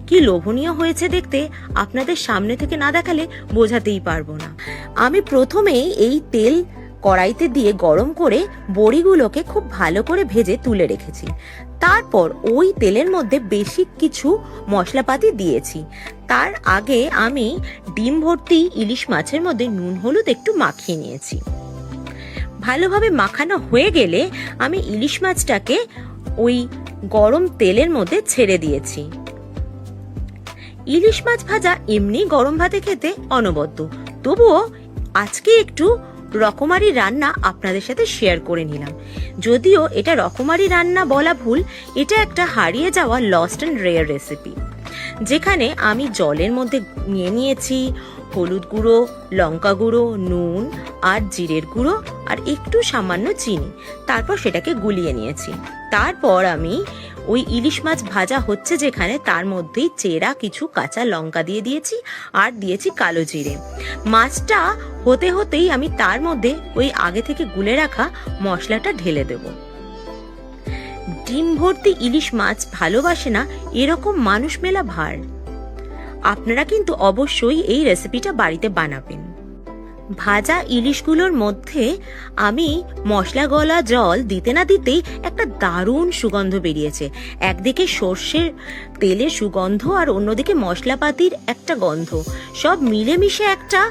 কি লোভনীয় হয়েছে দেখতে, আপনাদের সামনে থেকে না দেখালে বোঝাতেই পারবো না। আমি প্রথমেই এই তেল কড়াইতে দিয়ে গরম করে বড়িগুলোকে খুব ভালো করে ভেজে তুলে রেখেছি। তারপর ওই তেলের মধ্যে বেশি কিছু মশলাপাতি দিয়েছি। তার আগে আমি ডিম ভর্তি ইলিশ মাছের মধ্যে নুন হলুদ একটু মাখিয়ে নিয়েছি। ভালোভাবে মাখানো হয়ে গেলে আমি ইলিশ মাছটাকে ওই গরম তেলের মধ্যে ছেড়ে দিয়েছি। ইলিশ মাছ ভাজা এমনি গরম ভাতে খেতে অনবদ্য, তবুও আজকে একটু রকমারি রান্না আপনাদের সাথে শেয়ার করে নিলাম। যদিও এটা রকমারি রান্না বলা ভুল, এটা একটা হারিয়ে যাওয়া লস্ট অ্যান্ড রেয়ার রেসিপি, যেখানে আমি জলের মধ্যে নিয়ে নিয়েছি হলুদ গুঁড়ো, লঙ্কা গুঁড়ো, নুন আর জিরের গুঁড়ো আর একটু সামান্য চিনি। তারপর সেটাকে গুলিয়ে নিয়েছি। তারপর আমি ওই ইলিশ মাছ ভাজা হচ্ছে যেখানে, তার মধ্যেই চেরা কিছু কাঁচা লঙ্কা দিয়ে দিয়েছি আর দিয়েছি কালো জিরে। মাছটা হতে হতেই আমি তার মধ্যে ওই আগে থেকে গুলে রাখা মশলাটা ঢেলে দেব। ডিম ভর্তি ইলিশ মাছ ভালোবাসে না এরকম মানুষ মেলা ভার। আপনারা কিন্তু অবশ্যই এই রেসিপিটা বাড়িতে বানাবেন। ভাজা ইলিশগুলোর মধ্যে আমি মশলা গলা জল দিতে না দিতেই একটা দারুণ সুগন্ধ বেরিয়েছে। একদিকে সর্ষের তেলের সুগন্ধ আর অন্যদিকে মশলাপাতির একটা গন্ধ, সব মিলেমিশে একটা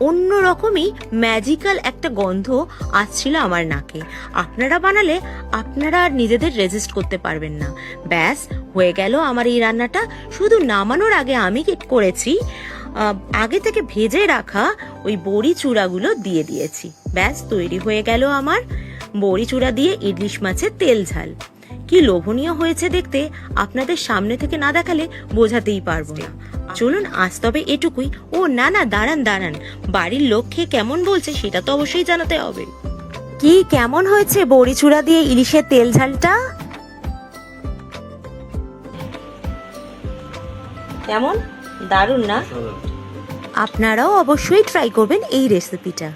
অন্যরকমই ম্যাজিক্যাল একটা গন্ধ আসছিল আমার নাকে। আপনারা বানালে আপনারা আর নিজেদের রেজিস্ট করতে পারবেন না। ব্যাস হয়ে গেল আমার এই রান্নাটা। শুধু নামানোর আগে আমি কি করেছি, আগে থেকে ভেজে রাখা ওই বড়ি চূড়াগুলো দিয়ে দিয়েছি। ব্যাস তৈরি হয়ে গেল আমার বড়ি চূড়া দিয়ে ইলিশ মাছের তেল ঝাল। কি লোভনীয় হয়েছে দেখতে, আপনাদের সামনে থেকে না দেখালে বোঝাতেই পারবো না। চলুন আজ তবে এটুকুই। ও না না, দাঁড়ান দাঁড়ান, বাড়ির লোক খেয়ে কেমন বলছে সেটা তো অবশ্যই জানাতে হবে। কি কেমন হয়েছে বড়ি চূড়া দিয়ে ইলিশের তেল ঝালটা? কেমন, দারুণ না? আপনারাও অবশ্যই ট্রাই করবেন এই রেসিপিটা।